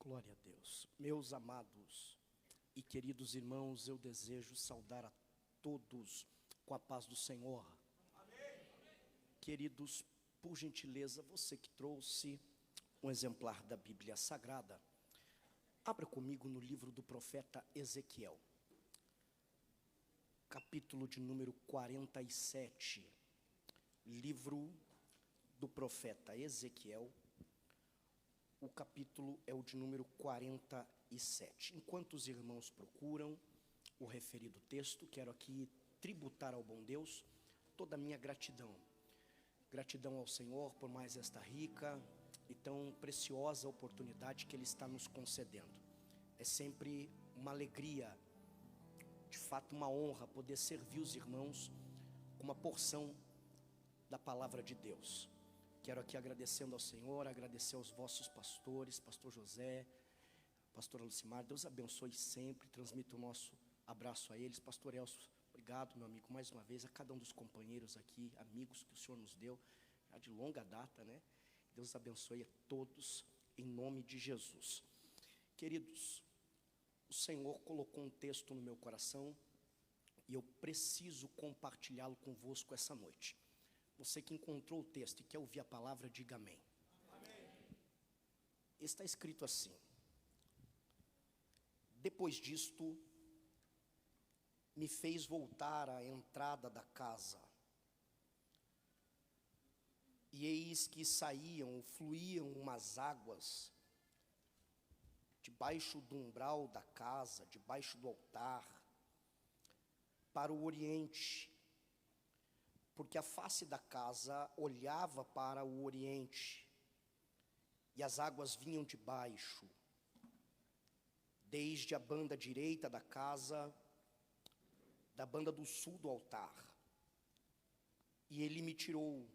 Glória a Deus. Meus amados e queridos irmãos, eu desejo saudar a todos com a paz do Senhor. Amém. Queridos, por gentileza, você que trouxe um exemplar da Bíblia Sagrada, abra comigo no livro do profeta Ezequiel, capítulo de número 47, livro do profeta Ezequiel. O capítulo é o de número 47. Enquanto os irmãos procuram o referido texto, quero aqui tributar ao bom Deus toda a minha gratidão. Gratidão ao Senhor por mais esta rica e tão preciosa oportunidade que Ele está nos concedendo. É sempre uma alegria, de fato uma honra, poder servir os irmãos com uma porção da palavra de Deus. Quero aqui agradecendo ao Senhor, agradecer aos vossos pastores, pastor José, pastora Lucimar, Deus abençoe sempre, transmita o nosso abraço a eles. Pastor Elcio, obrigado meu amigo, mais uma vez, a cada um dos companheiros aqui, amigos que o Senhor nos deu, já de longa data, né? Deus abençoe a todos, em nome de Jesus. Queridos, o Senhor colocou um texto no meu coração, e eu preciso compartilhá-lo convosco essa noite. Você que encontrou o texto e quer ouvir a palavra, diga amém. Amém. Está escrito assim: depois disto, me fez voltar à entrada da casa, e eis que fluíam umas águas, debaixo do umbral da casa, debaixo do altar, para o oriente, porque a face da casa olhava para o oriente, e as águas vinham de baixo, desde a banda direita da casa, da banda do sul do altar. E ele me tirou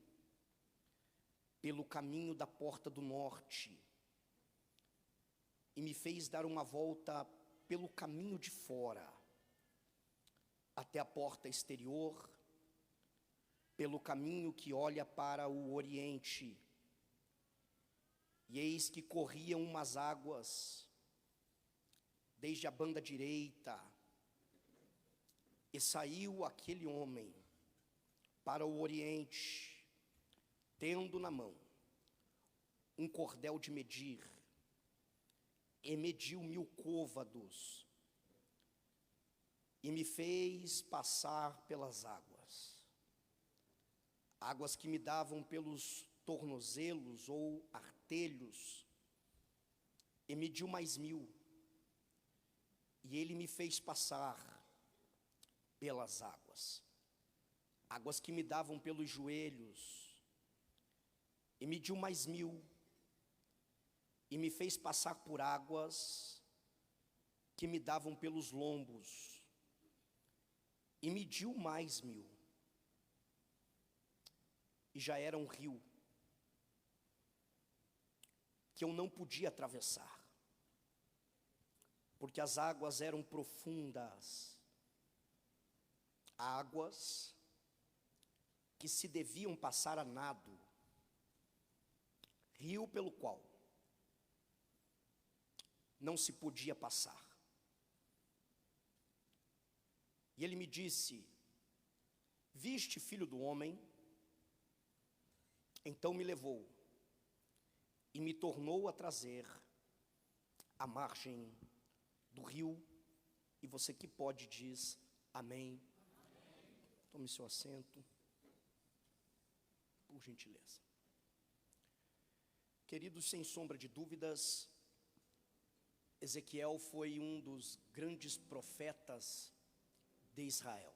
pelo caminho da porta do norte, e me fez dar uma volta pelo caminho de fora, até a porta exterior, pelo caminho que olha para o oriente, e eis que corriam umas águas, desde a banda direita, e saiu aquele homem para o oriente, tendo na mão um cordel de medir, e mediu 1000 côvados, e me fez passar pelas águas que me davam pelos tornozelos ou artelhos, e mediu mais 1000, e ele me fez passar pelas águas que me davam pelos joelhos, e mediu mais 1000, e me fez passar por águas que me davam pelos lombos, e mediu mais 1000, e já era um rio que eu não podia atravessar, porque as águas eram profundas, águas que se deviam passar a nado, rio pelo qual não se podia passar. E ele me disse: viste, filho do homem? Então me levou e me tornou a trazer à margem do rio, e você que pode diz amém. Tome seu assento, por gentileza. Queridos, sem sombra de dúvidas, Ezequiel foi um dos grandes profetas de Israel.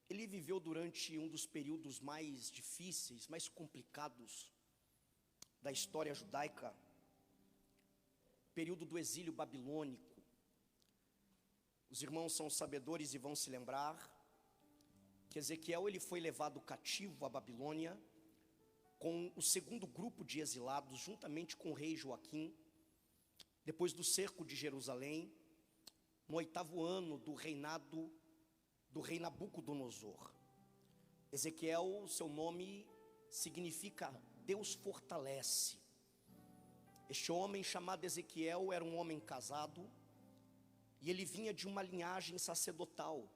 Ele viveu durante um dos períodos mais difíceis, mais complicados da história judaica, período do exílio babilônico. Os irmãos são sabedores e vão se lembrar que Ezequiel ele foi levado cativo à Babilônia com o segundo grupo de exilados, juntamente com o rei Joaquim, depois do cerco de Jerusalém, no 8º ano do reinado do rei Nabucodonosor. Ezequiel, seu nome significa Deus fortalece. Este homem chamado Ezequiel era um homem casado, e ele vinha de uma linhagem sacerdotal.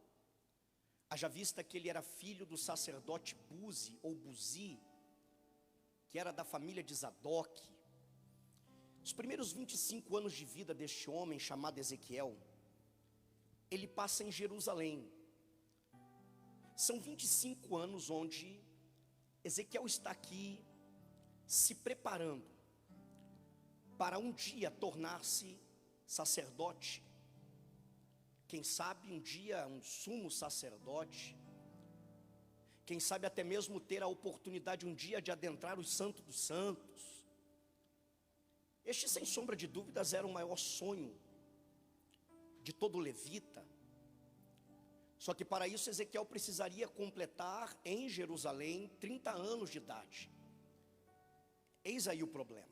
Haja vista que ele era filho do sacerdote Buzi, ou Buzi, que era da família de Zadok. Os primeiros 25 anos de vida deste homem chamado Ezequiel, ele passa em Jerusalém. São 25 anos onde Ezequiel está aqui se preparando para um dia tornar-se sacerdote. Quem sabe um dia um sumo sacerdote. Quem sabe até mesmo ter a oportunidade um dia de adentrar os santos dos santos. Este, sem sombra de dúvidas, era o maior sonho de todo levita. Só que para isso Ezequiel precisaria completar em Jerusalém 30 anos de idade. Eis aí o problema.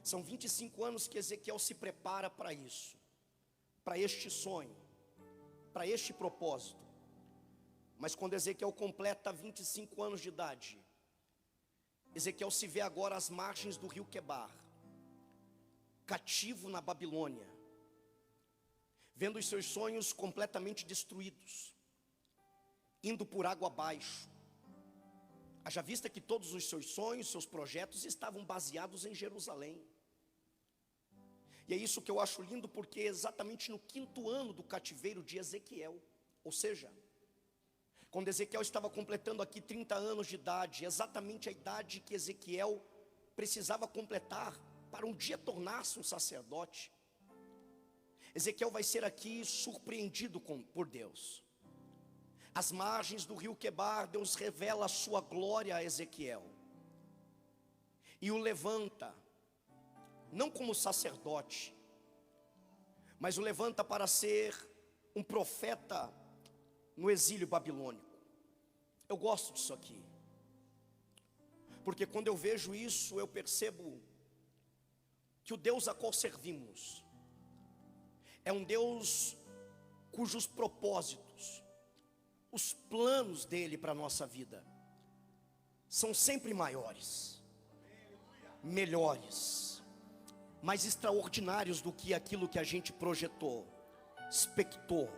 São 25 anos que Ezequiel se prepara para isso, para este sonho, para este propósito. Mas quando Ezequiel completa 25 anos de idade, Ezequiel se vê agora às margens do rio Quebar, cativo na Babilônia, vendo os seus sonhos completamente destruídos, indo por água abaixo. Haja vista que todos os seus sonhos, seus projetos estavam baseados em Jerusalém. E é isso que eu acho lindo, porque exatamente no 5º ano do cativeiro de Ezequiel, ou seja, quando Ezequiel estava completando aqui 30 anos de idade, exatamente a idade que Ezequiel precisava completar para um dia tornar-se um sacerdote, Ezequiel vai ser aqui surpreendido por Deus. Às margens do rio Quebar, Deus revela a sua glória a Ezequiel e o levanta, não como sacerdote, mas o levanta para ser um profeta no exílio babilônico. Eu gosto disso aqui, porque quando eu vejo isso, eu percebo que o Deus a qual servimos é um Deus cujos propósitos, os planos dele para a nossa vida são sempre maiores, melhores, mais extraordinários do que aquilo que a gente projetou, expectou.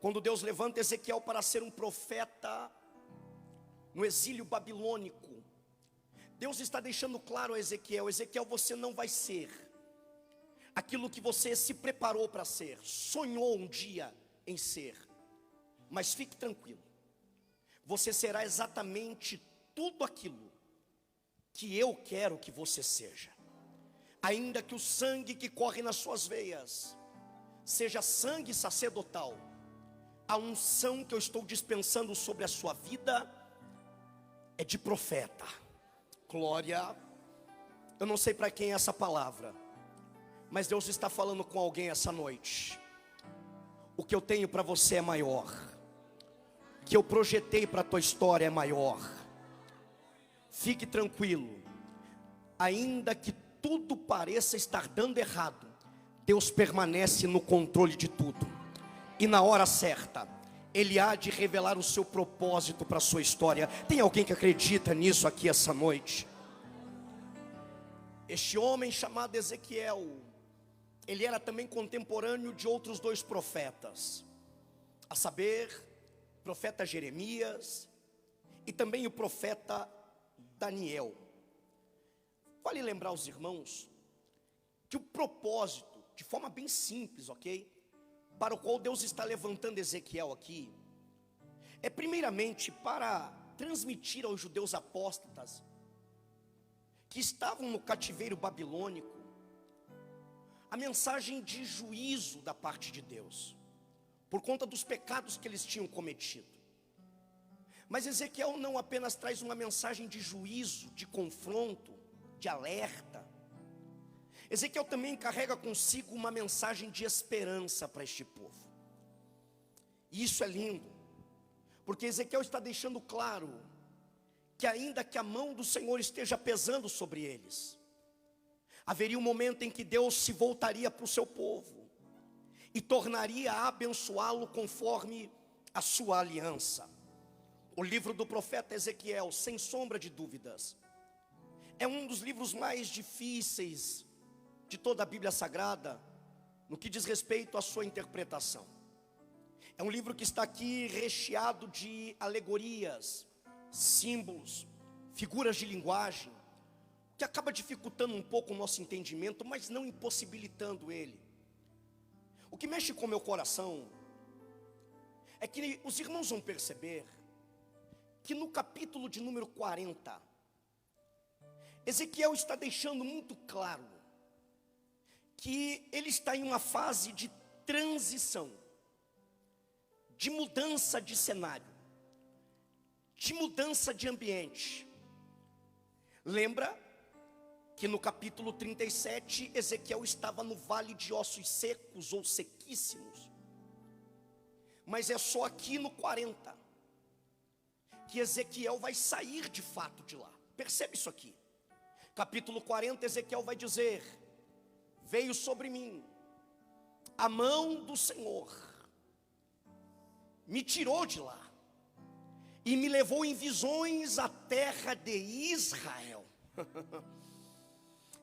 Quando Deus levanta Ezequiel para ser um profeta no exílio babilônico, Deus está deixando claro a Ezequiel: Ezequiel, você não vai ser aquilo que você se preparou para ser, sonhou um dia em ser, mas fique tranquilo, você será exatamente tudo aquilo que eu quero que você seja. Ainda que o sangue que corre nas suas veias seja sangue sacerdotal, a unção que eu estou dispensando sobre a sua vida é de profeta. Glória. Eu não sei para quem é essa palavra, mas Deus está falando com alguém essa noite. O que eu tenho para você é maior, o que eu projetei para a tua história é maior. Fique tranquilo, ainda que tudo pareça estar dando errado, Deus permanece no controle de tudo, e na hora certa Ele há de revelar o seu propósito para a sua história. Tem alguém que acredita nisso aqui essa noite? Este homem chamado Ezequiel, ele era também contemporâneo de outros 2 profetas, a saber, o profeta Jeremias e também o profeta Daniel. Vale lembrar os irmãos que o propósito, de forma bem simples, ok, para o qual Deus está levantando Ezequiel aqui, é primeiramente para transmitir aos judeus apóstatas que estavam no cativeiro babilônico a mensagem de juízo da parte de Deus, por conta dos pecados que eles tinham cometido. Mas Ezequiel não apenas traz uma mensagem de juízo, de confronto, de alerta. Ezequiel também carrega consigo uma mensagem de esperança para este povo. E isso é lindo, porque Ezequiel está deixando claro que ainda que a mão do Senhor esteja pesando sobre eles, haveria um momento em que Deus se voltaria para o seu povo e tornaria a abençoá-lo conforme a sua aliança. O livro do profeta Ezequiel, sem sombra de dúvidas, É um dos livros mais difíceis de toda a Bíblia Sagrada, no que diz respeito à sua interpretação. É um livro que está aqui recheado de alegorias, símbolos, figuras de linguagem, que acaba dificultando um pouco o nosso entendimento, mas não impossibilitando ele. O que mexe com o meu coração é que os irmãos vão perceber que no capítulo de número 40, Ezequiel está deixando muito claro que ele está em uma fase de transição, de mudança de cenário, de mudança de ambiente. Lembra que no capítulo 37, Ezequiel estava no vale de ossos secos ou sequíssimos. Mas é só aqui no 40 que Ezequiel vai sair de fato de lá. Percebe isso aqui. Capítulo 40, Ezequiel vai dizer: veio sobre mim a mão do Senhor, me tirou de lá e me levou em visões à terra de Israel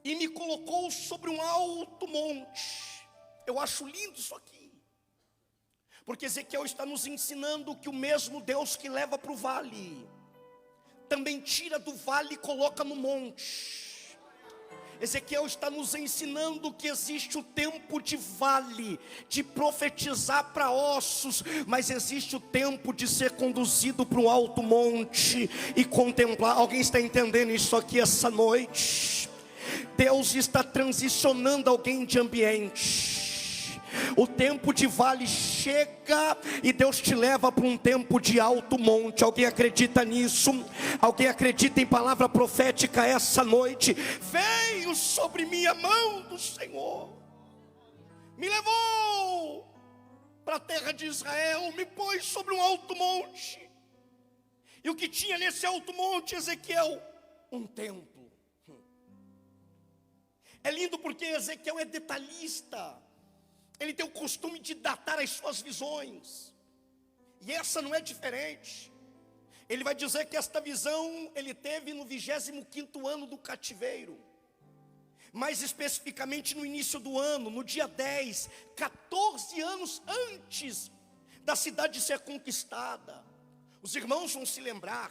e me colocou sobre um alto monte. Eu acho lindo isso aqui, porque Ezequiel está nos ensinando que o mesmo Deus que leva para o vale, também tira do vale e coloca no monte. Ezequiel está nos ensinando que existe o tempo de vale, de profetizar para ossos, mas existe o tempo de ser conduzido para um alto monte e contemplar. Alguém está entendendo isso aqui essa noite? Deus está transicionando alguém de ambiente. O tempo de vale chega e Deus te leva para um tempo de alto monte. Alguém acredita nisso? Alguém acredita em palavra profética essa noite? Veio sobre mim a mão do Senhor, me levou para a terra de Israel, me pôs sobre um alto monte. E o que tinha nesse alto monte, Ezequiel? Um templo. É lindo porque Ezequiel é detalhista. Ele tem o costume de datar as suas visões, e essa não é diferente. Ele vai dizer que esta visão ele teve no 25º ano do cativeiro, mais especificamente no início do ano, no dia 10, 14 anos antes da cidade ser conquistada. Os irmãos vão se lembrar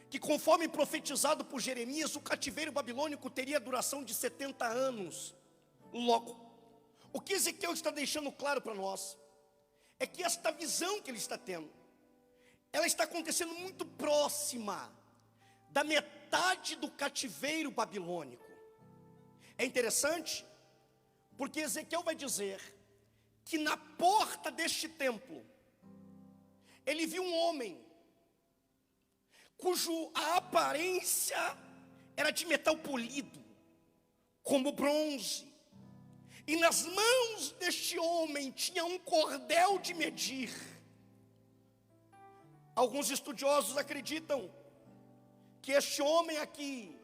que, conforme profetizado por Jeremias, o cativeiro babilônico teria duração de 70 anos. Logo, o que Ezequiel está deixando claro para nós é que esta visão que ele está tendo, ela está acontecendo muito próxima da metade do cativeiro babilônico. É interessante, porque Ezequiel vai dizer que na porta deste templo, ele viu um homem, cuja aparência era de metal polido, como bronze. E nas mãos deste homem tinha um cordel de medir. Alguns estudiosos acreditam que este homem aqui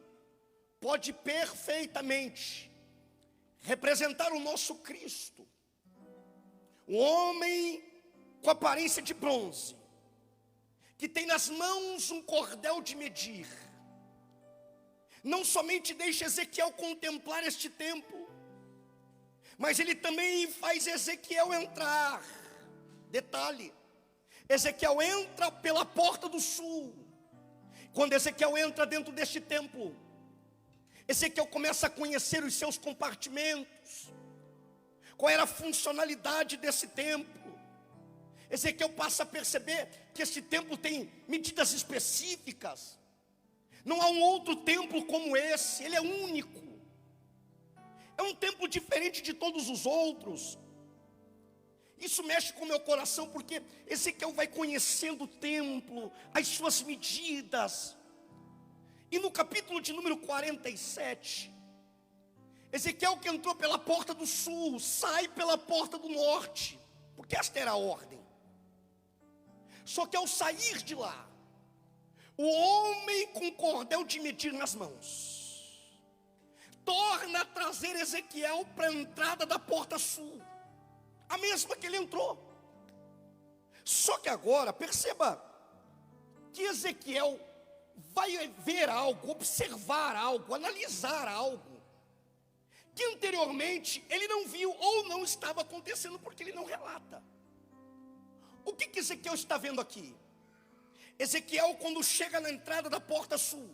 pode perfeitamente representar o nosso Cristo. Um homem com aparência de bronze, que tem nas mãos um cordel de medir. Não somente deixa Ezequiel contemplar este templo, mas ele também faz Ezequiel entrar. Detalhe: Ezequiel entra pela porta do sul. Quando Ezequiel entra dentro deste templo, Ezequiel começa a conhecer os seus compartimentos, qual era a funcionalidade desse templo. Ezequiel passa a perceber que esse templo tem medidas específicas. Não há um outro templo como esse, ele é único. É um templo diferente de todos os outros. Isso mexe com o meu coração, porque Ezequiel vai conhecendo o templo, as suas medidas. E no capítulo de número 47, Ezequiel, que entrou pela porta do sul, sai pela porta do norte, porque esta era a ordem. Só que ao sair de lá, o homem com cordel de medir nas mãos torna a trazer Ezequiel para a entrada da porta sul, a mesma que ele entrou. Só que agora, perceba que Ezequiel vai ver algo, observar algo, analisar algo, que anteriormente ele não viu ou não estava acontecendo porque ele não relata. O que Ezequiel está vendo aqui? Ezequiel, quando chega na entrada da porta sul,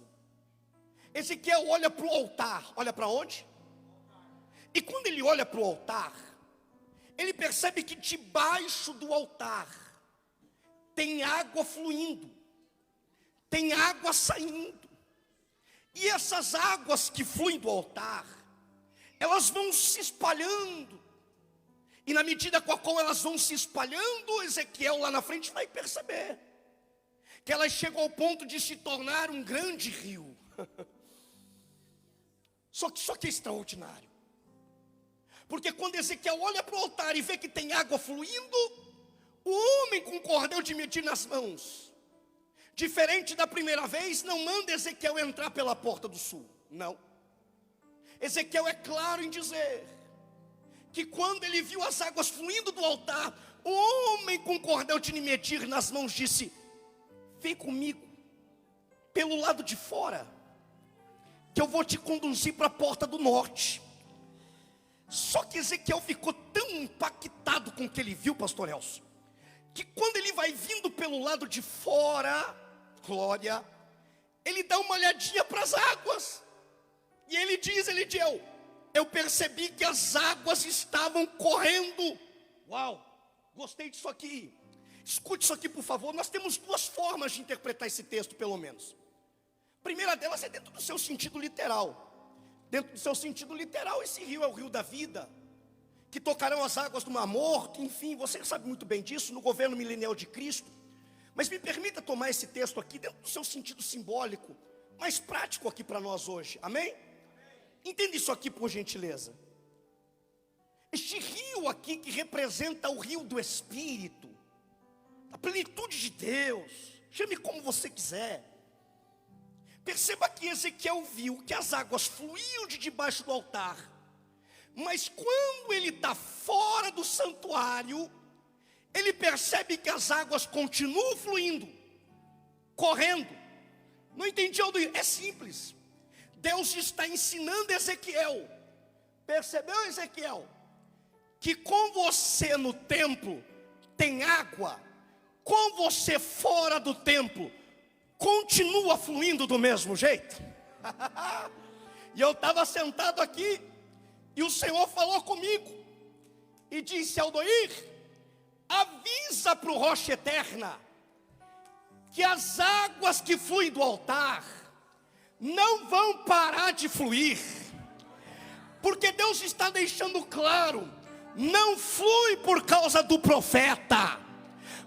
Ezequiel olha para o altar. Olha para onde? E quando ele olha para o altar, ele percebe que debaixo do altar tem água fluindo, tem água saindo. E essas águas que fluem do altar, elas vão se espalhando. E na medida com a qual elas vão se espalhando, Ezequiel lá na frente vai perceber que elas chegam ao ponto de se tornar um grande rio. Só que é extraordinário. Porque quando Ezequiel olha para o altar e vê que tem água fluindo, o homem com cordel de medir nas mãos, diferente da primeira vez, não manda Ezequiel entrar pela porta do sul. Não. Ezequiel é claro em dizer que quando ele viu as águas fluindo do altar, o homem com cordel de medir nas mãos disse: vem comigo pelo lado de fora, que eu vou te conduzir para a porta do norte. Só que Ezequiel ficou tão impactado com o que ele viu, pastor Elcio, que quando ele vai vindo pelo lado de fora, glória, ele dá uma olhadinha para as águas, e ele diz: eu percebi que as águas estavam correndo. Uau, gostei disso aqui. Escute isso aqui, por favor. Nós temos duas formas de interpretar esse texto, pelo menos. A primeira delas é dentro do seu sentido literal. Dentro do seu sentido literal, esse rio é o rio da vida, que tocarão as águas do Mar Morto. Enfim, você sabe muito bem disso, no governo milenial de Cristo. Mas me permita tomar esse texto aqui dentro do seu sentido simbólico, mais prático aqui para nós hoje. Amém? Entenda isso aqui, por gentileza. Este rio aqui, que representa o rio do Espírito, a plenitude de Deus, chame como você quiser. Perceba que Ezequiel viu que as águas fluíam de debaixo do altar, mas quando ele está fora do santuário, ele percebe que as águas continuam fluindo, correndo. Não entendi, Aldoir? É simples. Deus está ensinando Ezequiel. Percebeu, Ezequiel? Que com você no templo tem água, com você fora do templo continua fluindo do mesmo jeito. E eu estava sentado aqui, e o Senhor falou comigo e disse: Aldoir, avisa para o Rocha Eterna que as águas que fluem do altar não vão parar de fluir, porque Deus está deixando claro: não flui por causa do profeta.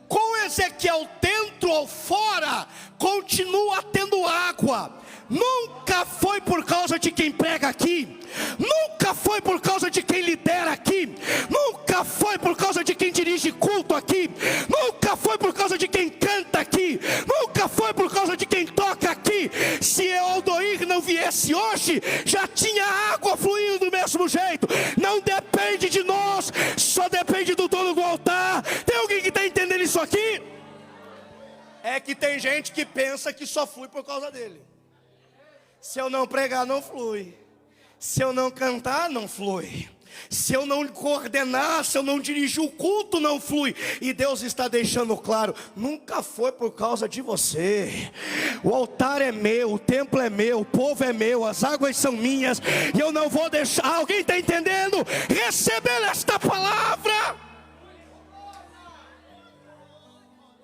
Com Ezequiel dentro ou fora, continua tendo água. Nunca foi por causa de quem prega aqui, nunca foi por causa de quem lidera aqui, nunca foi por causa de quem dirige culto aqui, nunca foi por causa de quem canta aqui, nunca foi por causa de quem toca aqui. Se Aldoir não viesse hoje, já tinha água fluindo do mesmo jeito. Não depende de nós, só depende do dono do altar. Tem alguém que está entendendo isso aqui? É que tem gente que pensa que só flui por causa dele. Se eu não pregar, não flui. Se eu não cantar, não flui. Se eu não coordenar, se eu não dirigir o culto, não flui. E Deus está deixando claro: nunca foi por causa de você. O altar é meu, o templo é meu, o povo é meu, as águas são minhas, e eu não vou deixar. Alguém está entendendo? Receber esta palavra.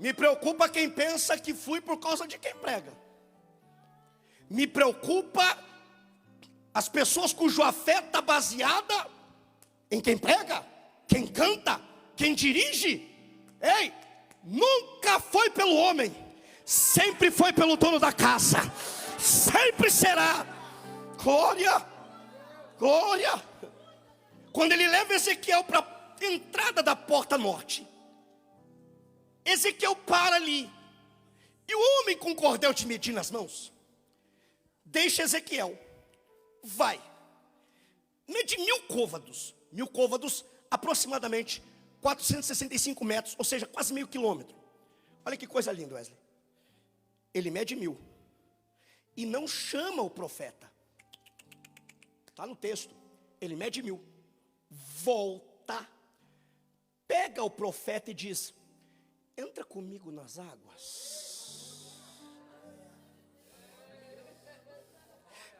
Me preocupa quem pensa que flui por causa de quem prega. Me preocupa as pessoas cuja fé está baseada em quem prega, quem canta, quem dirige. Ei, nunca foi pelo homem, sempre foi pelo dono da casa, sempre será. Glória, glória. Quando ele leva Ezequiel para a entrada da porta norte, Ezequiel para ali, e o homem com cordel de medir nas mãos deixa Ezequiel, vai, mede 1000 côvados. 1000 côvados, aproximadamente 465 metros, ou seja, quase meio quilômetro. Olha que coisa linda, Wesley. Ele mede 1000, e não chama o profeta. Está no texto. Ele mede 1000. Volta. Pega o profeta e diz: entra comigo nas águas.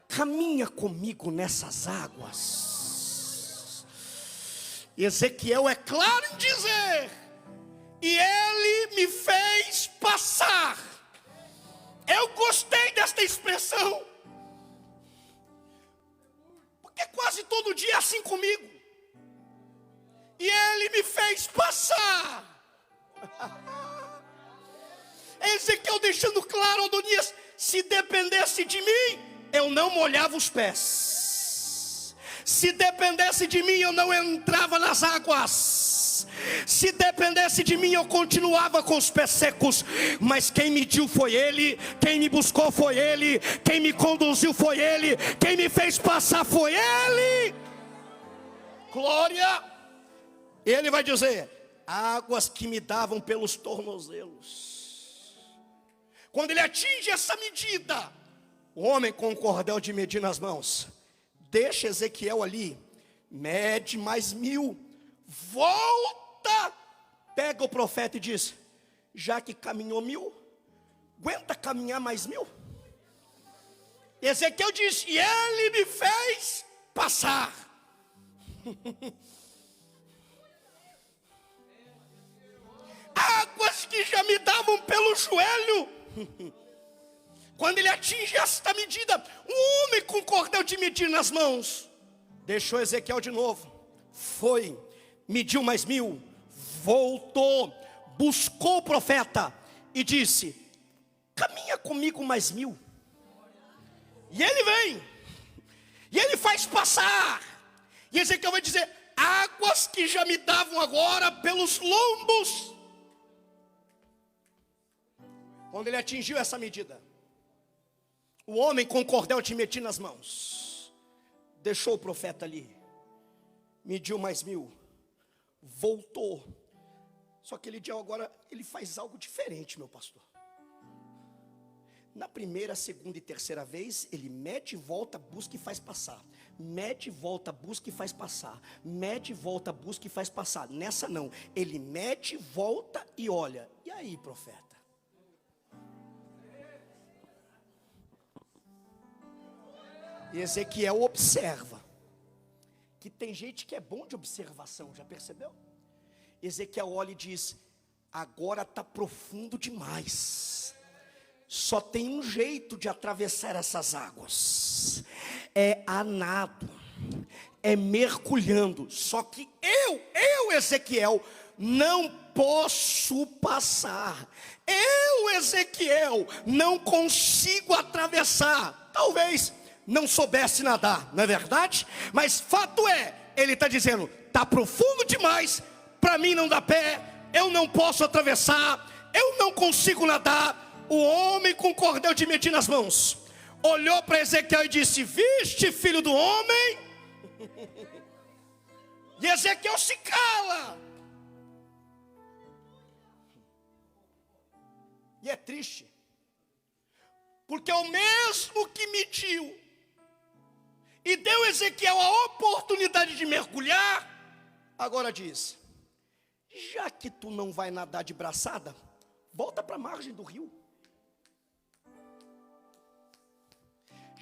Caminha comigo nessas águas. Ezequiel é claro em dizer: e ele me fez passar. Eu gostei desta expressão, porque quase todo dia é assim comigo. E ele me fez passar. Ezequiel deixando claro, Adonias: se dependesse de mim, eu não molhava os pés. Se dependesse de mim, eu não entrava nas águas. Se dependesse de mim, eu continuava com os pés secos. Mas quem mediu foi ele, quem me buscou foi ele, quem me conduziu foi ele, quem me fez passar foi ele. Glória. Ele vai dizer: águas que me davam pelos tornozelos. Quando ele atinge essa medida, o homem com o cordel de medir nas mãos deixa Ezequiel ali, mede mais 1000, volta, pega o profeta e diz: já que caminhou 1000, aguenta caminhar mais 1000? Ezequiel diz: e ele me fez passar. Águas que já me davam pelo joelho. Quando ele atinge esta medida, um homem com cordel de medir nas mãos deixou Ezequiel de novo, foi, mediu mais 1000, voltou, buscou o profeta e disse: caminha comigo mais 1000. E ele vem, e ele faz passar. E Ezequiel vai dizer: águas que já me davam agora pelos lombos. Quando ele atingiu essa medida, o homem com o cordel de medir nas mãos deixou o profeta ali, mediu mais 1000, voltou. Só que ele agora ele faz algo diferente, meu pastor. Na primeira, segunda e terceira vez, ele mede, volta, busca e faz passar. Mede, volta, busca e faz passar. Mede, volta, busca e faz passar. Nessa não, ele mede, volta e olha. E aí, profeta? E Ezequiel observa, que tem gente que é bom de observação, já percebeu? Ezequiel olha e diz: agora está profundo demais. Só tem um jeito de atravessar essas águas, é a nado, é mergulhando. Só que eu Ezequiel, não posso passar. Eu Ezequiel, não consigo atravessar. Talvez não soubesse nadar, não é verdade? Mas fato é, ele está dizendo: está profundo demais, para mim não dá pé, eu não posso atravessar, eu não consigo nadar. O homem com cordel de medir nas mãos olhou para Ezequiel e disse: viste, filho do homem? E Ezequiel se cala. E é triste, porque é o mesmo que mediu e deu a Ezequiel a oportunidade de mergulhar, agora diz: já que tu não vai nadar de braçada, volta para a margem do rio.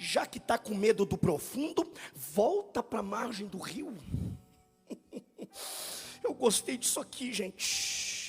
Já que está com medo do profundo, volta para a margem do rio. Eu gostei disso aqui, gente.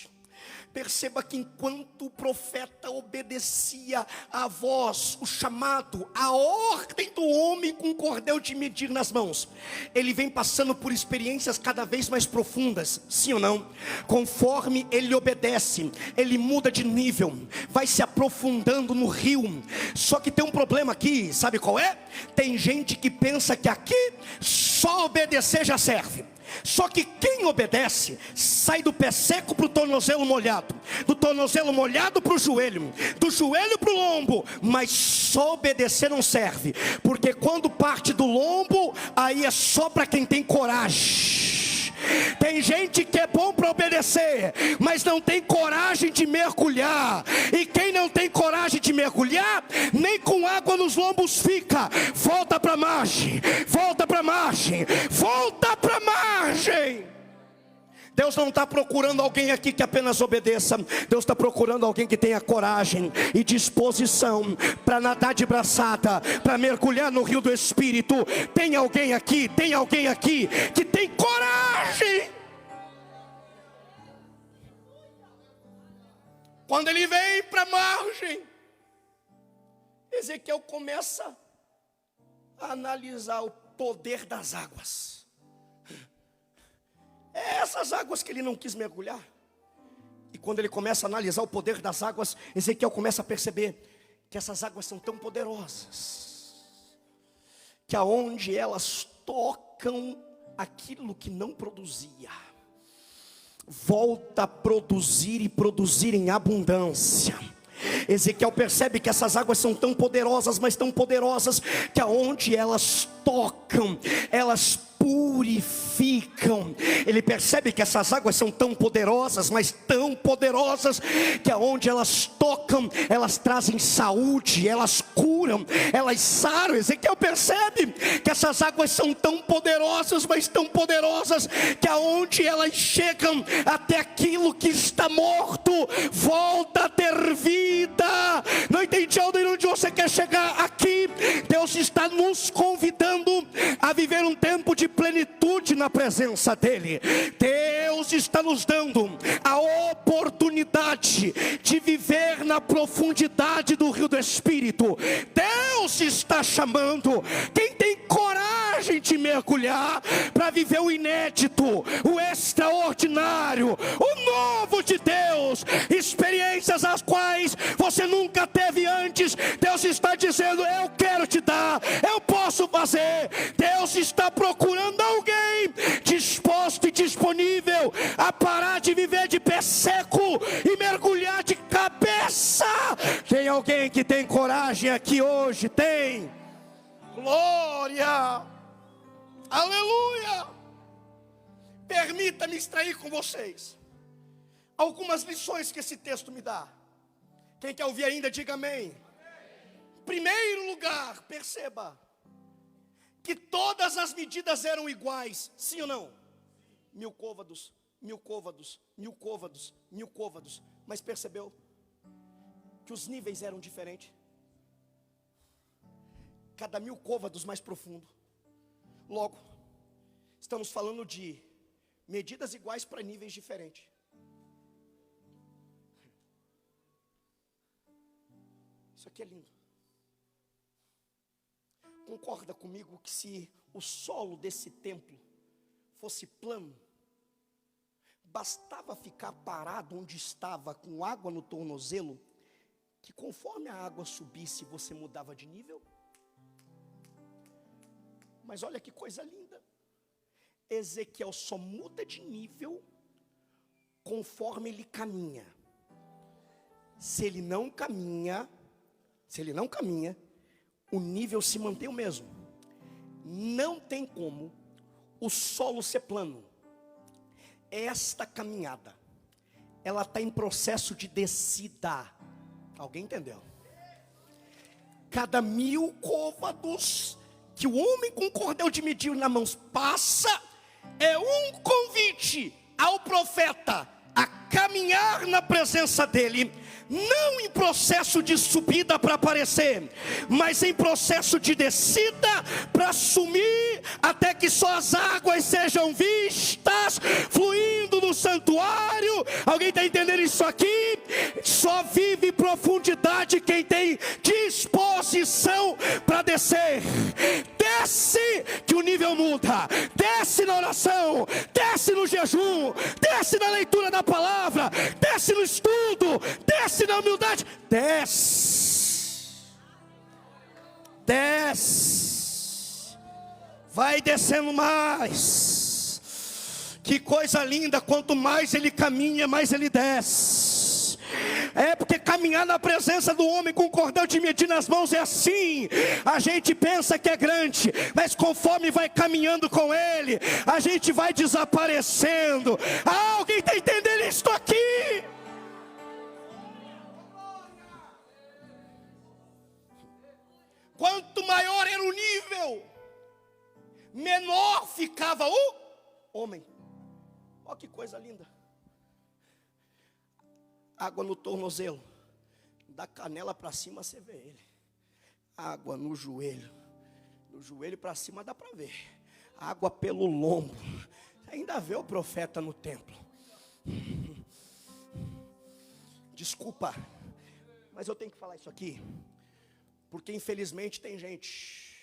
Perceba que enquanto o profeta obedecia a voz, o chamado, a ordem do homem com cordel de medir nas mãos, ele vem passando por experiências cada vez mais profundas, sim ou não? Conforme ele obedece, ele muda de nível, vai se aprofundando no rio. Só que tem um problema aqui, sabe qual é? Tem gente que pensa que aqui só obedecer já serve. Só que quem obedece sai do pé seco para o tornozelo molhado, do tornozelo molhado para o joelho, do joelho para o lombo. Mas só obedecer não serve, porque quando parte do lombo, aí é só para quem tem coragem. Tem gente que é bom para obedecer, mas não tem coragem de mergulhar. E quem não tem coragem de mergulhar, nem com água nos lombos fica. Volta para a margem, volta para a margem, volta para a margem. Deus não está procurando alguém aqui que apenas obedeça. Deus está procurando alguém que tenha coragem e disposição para nadar de braçada, para mergulhar no rio do Espírito. Tem alguém aqui que tem coragem. Quando ele vem para a margem, Ezequiel começa a analisar o poder das águas. É essas águas que ele não quis mergulhar. E quando ele começa a analisar o poder das águas, Ezequiel começa a perceber que essas águas são tão poderosas, que aonde elas tocam, aquilo que não produzia, volta a produzir e produzir em abundância. Ezequiel percebe que essas águas são tão poderosas, mas tão poderosas, que aonde elas tocam, elas purificam. Ele percebe que essas águas são tão poderosas, mas tão poderosas, que aonde elas tocam, elas trazem saúde, elas curam, elas saram. Ezequiel percebe que essas águas são tão poderosas, mas tão poderosas, que aonde elas chegam, até aquilo que está morto volta a ter vida. Não entendi onde você quer chegar aqui. Deus está nos convidando a viver um tempo de plenitude na presença dele. Deus está nos dando a oportunidade de viver na profundidade do rio do Espírito. Deus está chamando quem tem coragem de mergulhar para viver o inédito, o extraordinário, o novo de Deus, experiências as quais você nunca teve antes. Deus está dizendo: eu quero te dar, eu posso fazer. Deus está procurando alguém disposto e disponível a parar de viver de pé seco e mergulhar de cabeça. Tem alguém que tem coragem aqui hoje? Tem. Glória, aleluia. Permita-me extrair com vocês algumas lições que esse texto me dá. Quem quer ouvir ainda, diga amém. Primeiro lugar, perceba que todas as medidas eram iguais, sim ou não? 1000 côvados, 1000 côvados, 1000 côvados, 1000 côvados. Mas percebeu que os níveis eram diferentes? Cada 1000 côvados mais profundo. Logo, estamos falando de medidas iguais para níveis diferentes. Isso aqui é lindo. Concorda comigo que se o solo desse templo fosse plano, bastava ficar parado onde estava com água no tornozelo, que conforme a água subisse você mudava de nível? Mas olha que coisa linda. Ezequiel só muda de nível conforme ele caminha. Se ele não caminha, o nível se mantém o mesmo. Não tem como o solo ser plano. Esta caminhada, ela está em processo de descida. Alguém entendeu? Cada 1000 côvados que o homem com cordel de medir na mão passa, é um convite ao profeta a caminhar na presença dele, não em processo de subida para aparecer, mas em processo de descida para sumir, até que só as águas sejam vistas, fluindo no santuário. Alguém está entendendo isso aqui? Só vive profundidade quem tem disposição para descer. Desce que o nível muda, desce na oração, desce no jejum, desce na leitura da palavra, desce no estudo, desce na humildade, desce, vai descendo mais. Que coisa linda, quanto mais ele caminha, mais ele desce. É porque caminhar na presença do homem com o cordel de medir nas mãos é assim. A gente pensa que é grande, mas conforme vai caminhando com ele, a gente vai desaparecendo. Alguém está entendendo isso aqui? Quanto maior era o nível, menor ficava o homem. Olha que coisa linda. Água no tornozelo, da canela para cima você vê ele. Água no joelho, do joelho para cima dá para ver. Água pelo lombo, ainda vê o profeta no templo. Desculpa, mas eu tenho que falar isso aqui, porque infelizmente tem gente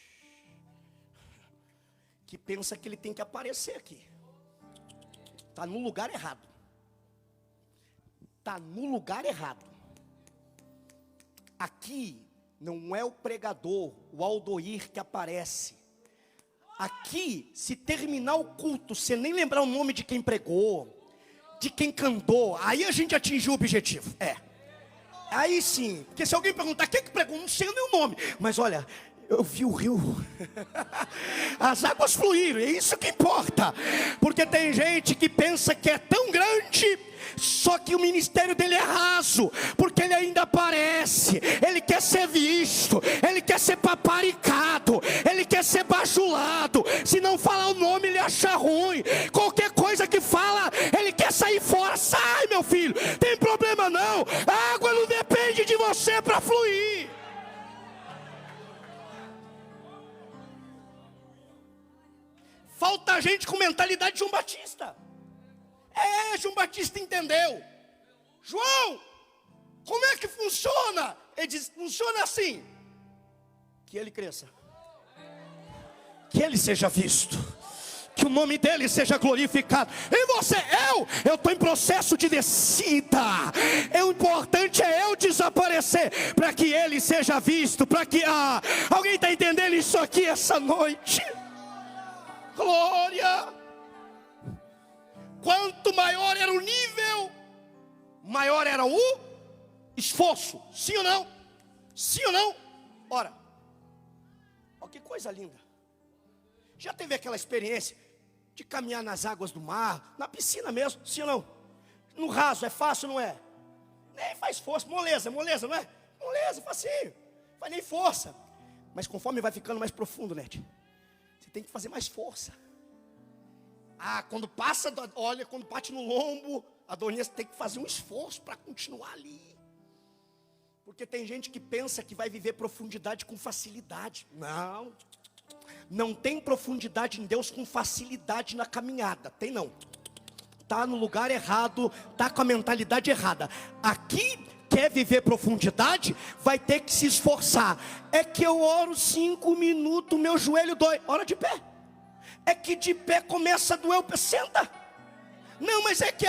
que pensa que ele tem que aparecer aqui. Está no lugar errado. Está no lugar errado. Aqui não é o pregador, o Aldoir que aparece. Aqui, se terminar o culto, você nem lembrar o nome de quem pregou, de quem cantou, aí a gente atingiu o objetivo. Aí sim, porque se alguém perguntar quem que pregou, não sei nem o nome, mas olha, eu vi o rio, as águas fluíram, é isso que importa. Porque tem gente que pensa que é tão grande, só que o ministério dele é raso, porque ele ainda aparece, ele quer ser visto, ele quer ser paparicado, ele quer ser bajulado. Se não falar o nome ele acha ruim, qualquer coisa que fala ele quer sair fora. Sai, meu filho, tem problema não, a água não depende de você para fluir. Falta gente com mentalidade de João Batista. João Batista entendeu. João, como é que funciona? Ele diz, funciona assim: que ele cresça, que ele seja visto, que o nome dele seja glorificado. E você, eu estou em processo de descida. O importante é eu desaparecer, para que ele seja visto, para que... alguém está entendendo isso aqui essa noite? Glória! Quanto maior era o nível, maior era o esforço. Sim ou não? Sim ou não? Ora, olha que coisa linda. Já teve aquela experiência de caminhar nas águas do mar, na piscina mesmo, sim ou não? No raso é fácil, não é? Nem faz força, moleza, não é? Moleza, facinho, faz nem força. Mas conforme vai ficando mais profundo, né? Você tem que fazer mais força. Quando passa, olha, quando bate no lombo, a dorzinha tem que fazer um esforço para continuar ali. Porque tem gente que pensa que vai viver profundidade com facilidade. Não tem profundidade em Deus com facilidade na caminhada. Tem não. Está no lugar errado, está com a mentalidade errada. Aqui quer viver profundidade, vai ter que se esforçar. É que eu oro 5 minutos, meu joelho dói. Ora de pé. É que de pé começa a doer o pé. Senta. Não, mas é que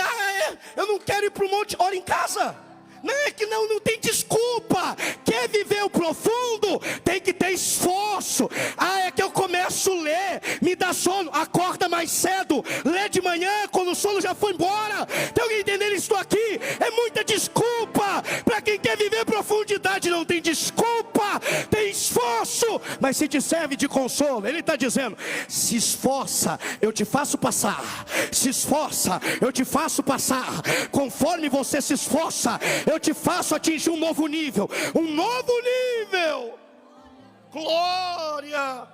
eu não quero ir para o monte. Ora em casa. Não é que não tem desculpa. Quer viver o profundo, tem que ter esforço. É que eu começo a ler, me dá sono, acorda mais cedo, lê de manhã quando o sono já foi embora. Tem alguém entendendo isso aqui? É muita desculpa. Para quem quer viver profundidade não tem desculpa, tem esforço, mas se te serve de consolo. Ele está dizendo, se esforça, eu te faço passar. Se esforça, eu te faço passar. Conforme você se esforça, eu te faço atingir um novo nível. Um novo nível. Glória.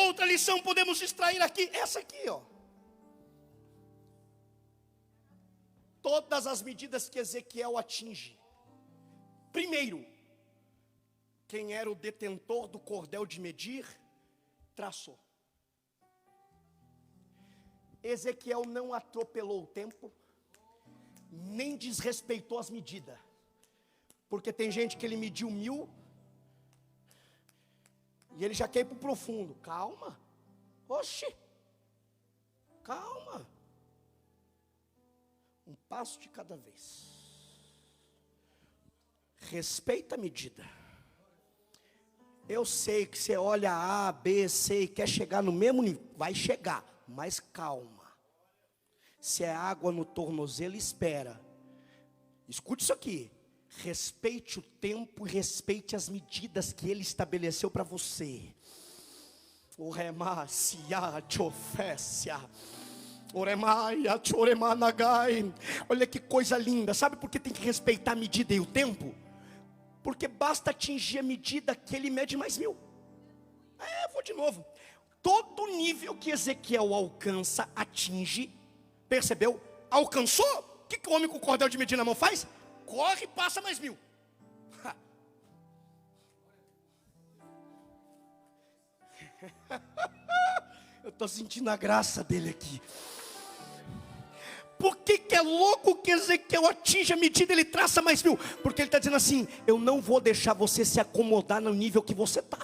Outra lição podemos extrair aqui. Essa aqui, ó. Todas as medidas que Ezequiel atinge. Primeiro, quem era o detentor do cordel de medir, traçou. Ezequiel não atropelou o tempo, nem desrespeitou as medidas. Porque tem gente que ele mediu 1000 e ele já quer ir para o profundo. Calma. Oxi. Calma. Um passo de cada vez. Respeita a medida. Eu sei que você olha A, B, C e quer chegar no mesmo nível. Vai chegar, mas calma. Se é água no tornozelo, espera. Escute isso aqui. Respeite o tempo e respeite as medidas que Ele estabeleceu para você. O remácia de ofécia. Olha que coisa linda. Sabe por que tem que respeitar a medida e o tempo? Porque basta atingir a medida que ele mede mais 1000. Vou de novo. Todo nível que Ezequiel alcança, atinge. Percebeu? Alcançou? O que o homem com o cordel de medir na mão faz? Corre e passa mais 1000. Eu estou sentindo a graça dele aqui. Por que é louco que Ezequiel atinge a medida, ele traça mais 1000? Porque ele está dizendo assim: eu não vou deixar você se acomodar no nível que você está.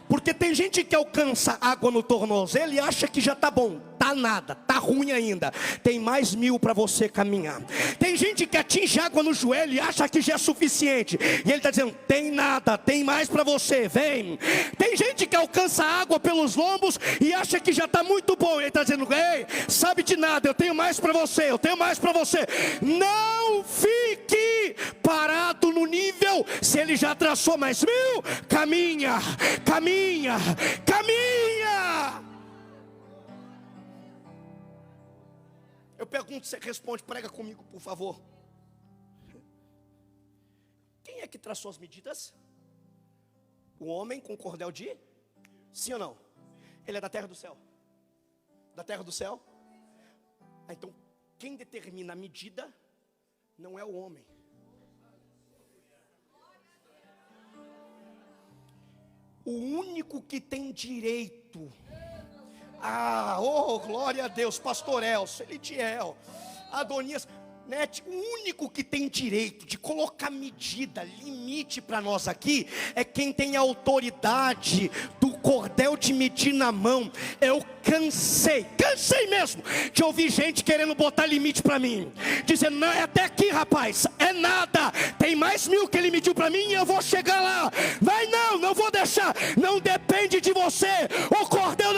Porque tem gente que alcança água no tornozelo e acha que já está bom. Tá nada, tá ruim ainda. Tem mais 1000 para você caminhar. Tem gente que atinge água no joelho e acha que já é suficiente. E ele está dizendo: tem nada, tem mais para você, vem. Tem gente que alcança água pelos lombos e acha que já está muito bom. E ele está dizendo: ei, sabe de nada, eu tenho mais para você, eu tenho mais para você. Não fique parado no nível. Se ele já traçou mais 1000, caminha, caminha, caminha. Eu pergunto, você responde, prega comigo, por favor. Quem é que traçou as medidas? O homem com cordel de? Sim ou não? Ele é da terra do céu? Da terra do céu? Então, quem determina a medida não é o homem. O único que tem direito... glória a Deus, pastor Elcio, Elitiel, Adonias, Nete, o único que tem direito de colocar medida, limite para nós aqui, é quem tem a autoridade do cordel de medir na mão. Eu cansei mesmo de ouvir gente querendo botar limite para mim, dizendo: não, é até aqui, rapaz, é nada, tem mais 1000 que ele mediu para mim e eu vou chegar lá. Vai, não vou deixar, não depende de você, o cordel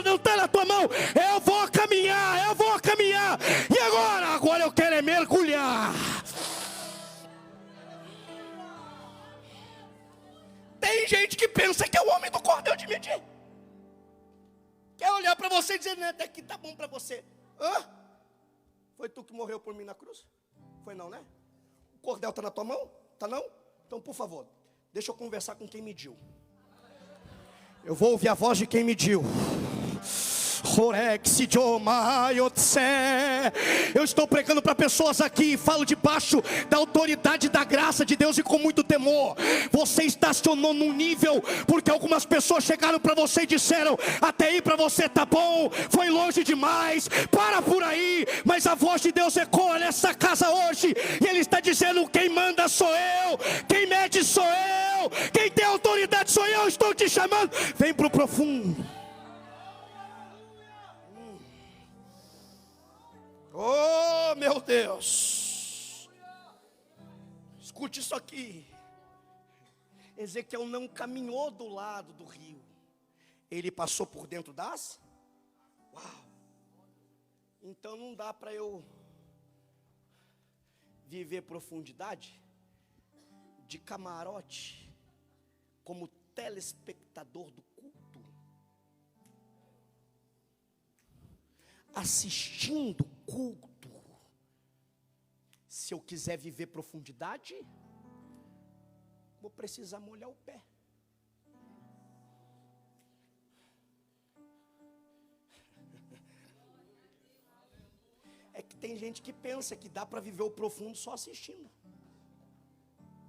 não está na tua mão, eu vou caminhar. E agora eu quero mergulhar. Tem gente que pensa que é o homem do cordel de medir. Quer olhar para você e dizer: até aqui tá bom para você. Foi tu que morreu por mim na cruz? Foi não, né? O cordel está na tua mão? Tá não? Então, por favor, deixa eu conversar com quem mediu. Eu vou ouvir a voz de quem mediu. Eu estou pregando para pessoas aqui, falo debaixo da autoridade da graça de Deus e com muito temor. Você estacionou num nível porque algumas pessoas chegaram para você e disseram: até aí para você tá bom, foi longe demais, para por aí. Mas a voz de Deus ecoa nessa casa hoje e Ele está dizendo: quem manda sou eu, quem mede sou eu, quem tem autoridade sou eu. Estou te chamando, vem para o profundo. Oh, meu Deus. Escute isso aqui. Ezequiel não caminhou do lado do rio. Ele passou por dentro das... Uau. Então não dá para eu viver profundidade de camarote como telespectador do culto, assistindo culto. Se eu quiser viver profundidade, vou precisar molhar o pé. É que tem gente que pensa que dá para viver o profundo só assistindo,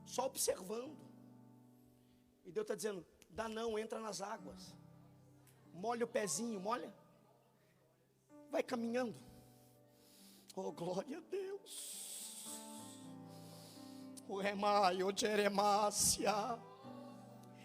só observando. E Deus está dizendo: dá não, entra nas águas, molha o pezinho, molha, vai caminhando. Oh, glória a Deus. O remaio de Jeremácia.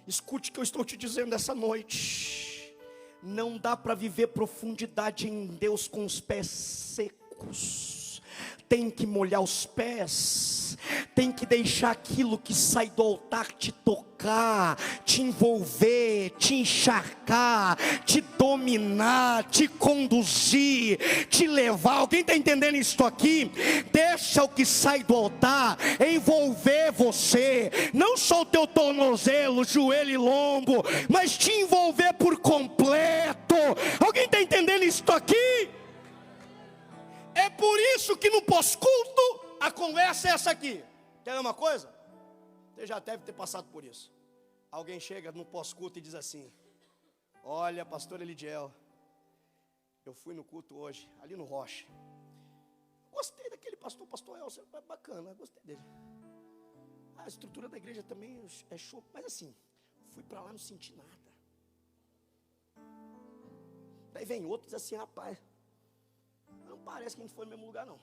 Escute o que eu estou te dizendo essa noite. Não dá para viver profundidade em Deus com os pés secos. Tem que molhar os pés, tem que deixar aquilo que sai do altar te tocar, te envolver, te encharcar, te dominar, te conduzir, te levar. Alguém está entendendo isso aqui? Deixa o que sai do altar envolver você, não só o teu tornozelo, joelho e lombo, mas te envolver por completo. Alguém está entendendo isso aqui? É por isso que no pós-culto a conversa é essa aqui. Quer ver uma coisa? Você já deve ter passado por isso. Alguém chega no pós-culto e diz assim: olha, pastor Elidiel, eu fui no culto hoje, ali no Rocha. Gostei daquele pastor Elcio, é bacana, gostei dele. A estrutura da igreja também é show, mas assim, fui para lá, não senti nada. Daí vem outro e diz assim: rapaz, não parece que a gente foi no mesmo lugar não.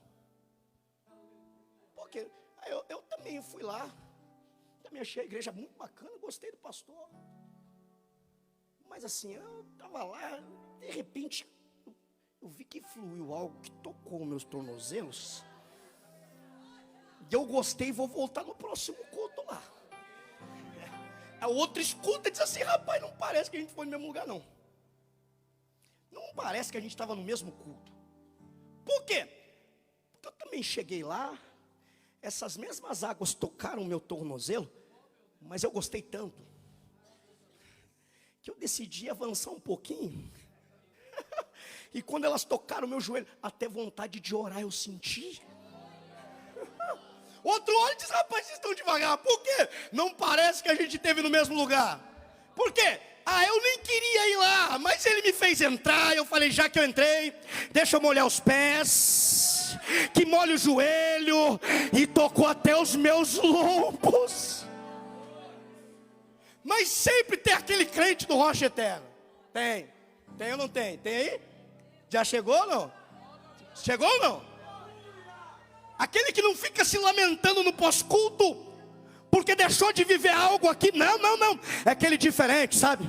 Porque eu também fui lá, também achei a igreja muito bacana, gostei do pastor. Mas assim, eu estava lá, de repente, eu vi que fluiu algo que tocou meus tornozelos. E eu gostei e vou voltar no próximo culto lá. A outra escuta e diz assim: rapaz, não parece que a gente foi no mesmo lugar não. Não parece que a gente estava no mesmo culto. Por quê? Porque eu também cheguei lá, essas mesmas águas tocaram o meu tornozelo, mas eu gostei tanto que eu decidi avançar um pouquinho. E quando elas tocaram o meu joelho, até vontade de orar eu senti. Outro olha e diz: rapaz, vocês estão devagar. Por quê? Não parece que a gente esteve no mesmo lugar. Por quê? Eu nem queria ir lá, mas ele me fez entrar. Eu falei: já que eu entrei, deixa eu molhar os pés, que molhe o joelho. E tocou até os meus lombos. Mas sempre tem aquele crente do Rocha Eterno. Tem ou não tem? Tem aí? Já chegou ou não? Chegou ou não? Aquele que não fica se lamentando no pós-culto porque deixou de viver algo aqui. Não. É aquele diferente, sabe?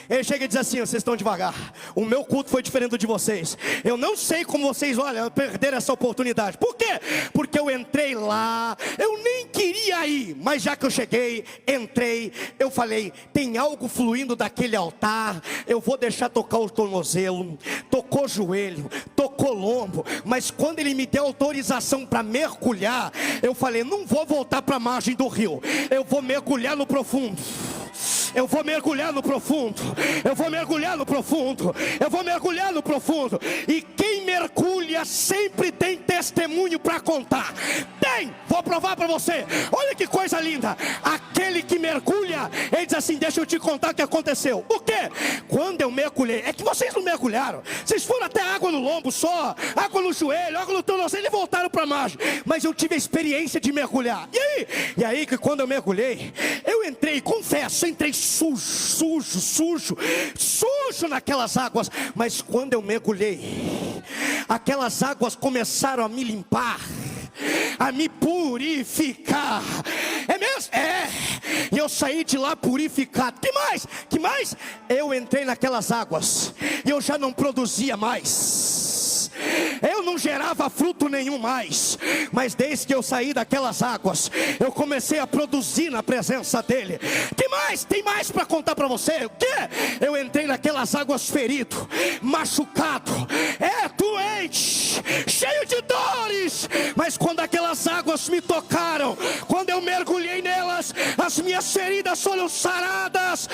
Ele chega e diz assim: vocês estão devagar, o meu culto foi diferente do de vocês. Eu não sei como vocês, olha, perderam essa oportunidade. Por quê? Porque eu entrei lá, eu nem queria ir, mas já que eu cheguei, entrei, eu falei: tem algo fluindo daquele altar, eu vou deixar tocar o tornozelo. Tocou o joelho, tocou o lombo. Mas quando ele me deu autorização para mergulhar, eu falei: não vou voltar para a margem do rio, eu vou mergulhar no profundo. Eu vou mergulhar no profundo. Eu vou mergulhar no profundo. Eu vou mergulhar no profundo. E quem mergulha sempre tem testemunho para contar. Tem! Vou provar para você. Olha que coisa linda. Aquele que mergulha, ele diz assim: deixa eu te contar o que aconteceu. O quê? Quando eu mergulhei, é que vocês não mergulharam. Vocês foram até água no lombo só, água no joelho, água no tornozelo e voltaram para a margem. Mas eu tive a experiência de mergulhar. E aí que quando eu mergulhei, eu entrei, confesso, entrei sujo naquelas águas. Mas quando eu mergulhei, aquelas águas começaram a me limpar, a me purificar. É mesmo? É. E eu saí de lá purificado. Que mais? Eu entrei naquelas águas e eu já não produzia mais, eu não gerava fruto nenhum mais. Mas desde que eu saí daquelas águas, eu comecei a produzir na presença dele. Que mais? Tem mais para contar para você. O quê? Eu entrei naquelas águas ferido, machucado, doente, cheio de dores. Mas quando aquelas águas me tocaram, quando eu mergulhei nelas, as minhas feridas foram saradas.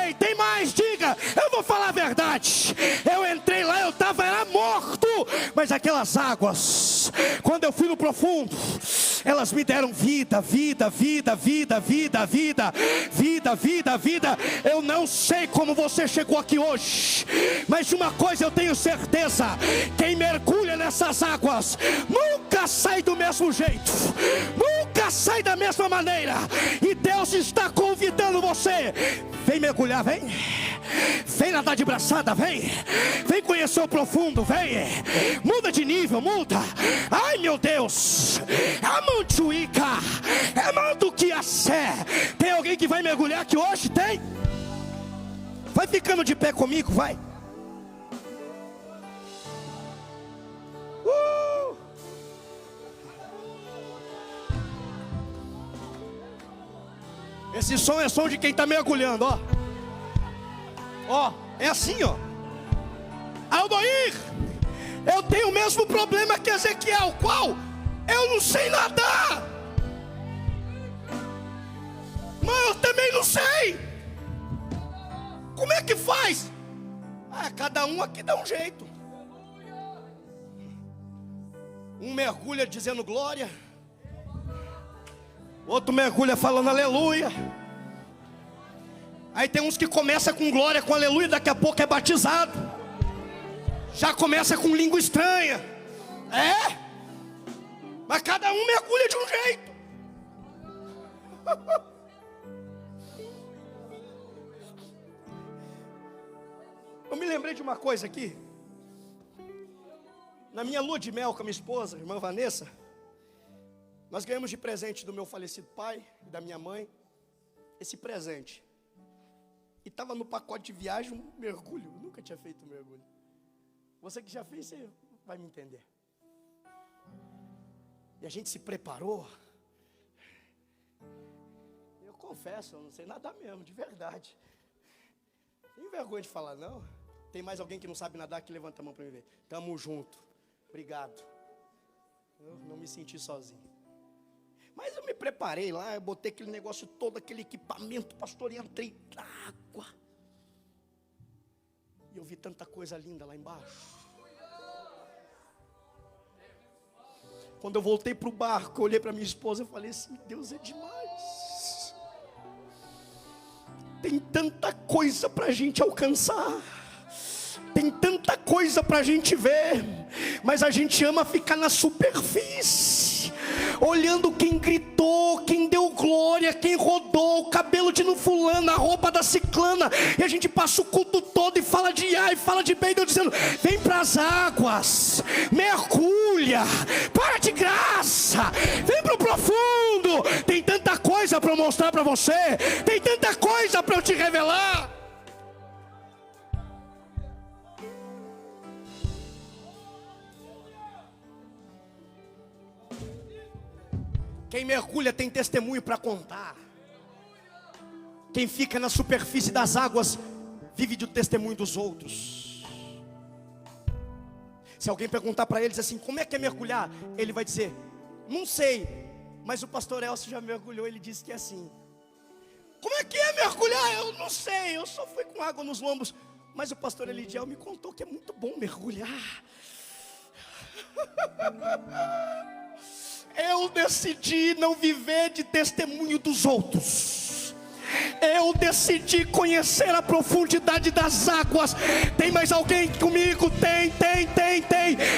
Ei, tem mais? Diga. Eu vou falar a verdade. Eu entrei lá, eu era morto. Mas aquelas águas, quando eu fui no profundo, elas me deram vida. Eu não sei como você chegou aqui hoje, mas de uma coisa eu tenho certeza: quem mergulha nessas águas nunca sai do mesmo jeito, nunca sai da mesma maneira. E Deus está convidando você: vem mergulhar, vem nadar de braçada, vem conhecer o profundo, vem, muda de nível, muda. Ai meu Deus, amantuica, tem alguém que vai mergulhar aqui hoje? Tem? Vai ficando de pé comigo, vai. Esse som é som de quem está mergulhando, ó. Ó, é assim, ó. Aldoir, eu tenho o mesmo problema que Ezequiel. Qual? Eu não sei nadar. Mas eu também não sei. Como é que faz? Cada um aqui dá um jeito. Um mergulha dizendo glória, outro mergulha falando aleluia. Aí tem uns que começam com glória, com aleluia, daqui a pouco é batizado. Já começa com língua estranha. Mas cada um mergulha de um jeito. Eu me lembrei de uma coisa aqui. Na minha lua de mel com a minha esposa, a irmã Vanessa, nós ganhamos de presente do meu falecido pai e da minha mãe esse presente. E estava no pacote de viagem um mergulho. Eu nunca tinha feito um mergulho. Você que já fez, você vai me entender. E a gente se preparou. Eu confesso, eu não sei nadar mesmo, de verdade. Tem vergonha de falar, não? Tem mais alguém que não sabe nadar que levanta a mão para me ver. Tamo junto. Obrigado. Eu não me senti sozinho. Mas eu me preparei lá, eu botei aquele negócio todo, aquele equipamento, pastor, e entrei na água. E eu vi tanta coisa linda lá embaixo. Quando eu voltei para o barco, eu olhei para minha esposa e falei assim: Deus é demais. Tem tanta coisa para a gente alcançar. Tem tanta coisa para a gente ver, mas a gente ama ficar na superfície, olhando quem gritou, quem deu glória, quem rodou, o cabelo de no fulano, a roupa da ciclana, e a gente passa o culto todo e fala de A e fala de B, e Deus dizendo: vem para as águas, mergulha, para de graça, vem para o profundo. Tem tanta coisa para mostrar para você, tem tanta coisa para eu te revelar. Quem mergulha tem testemunho para contar. Quem fica na superfície das águas vive do testemunho dos outros. Se alguém perguntar para eles assim: como é que é mergulhar? Ele vai dizer: não sei, mas o pastor Elcio já mergulhou, ele disse que é assim. Como é que é mergulhar? Eu não sei, eu só fui com água nos lombos, mas o pastor Elidiel me contou que é muito bom mergulhar. Eu decidi não viver de testemunho dos outros. Eu decidi conhecer a profundidade das águas. Tem mais alguém comigo? Tem.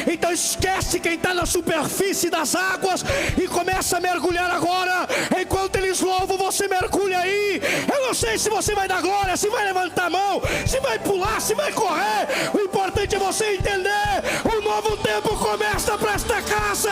Então esquece quem está na superfície das águas e começa a mergulhar agora. Enquanto eles louvam, você mergulha aí. Eu não sei se você vai dar glória, se vai levantar a mão, se vai pular, se vai correr. O importante é você entender: o novo tempo começa para esta casa.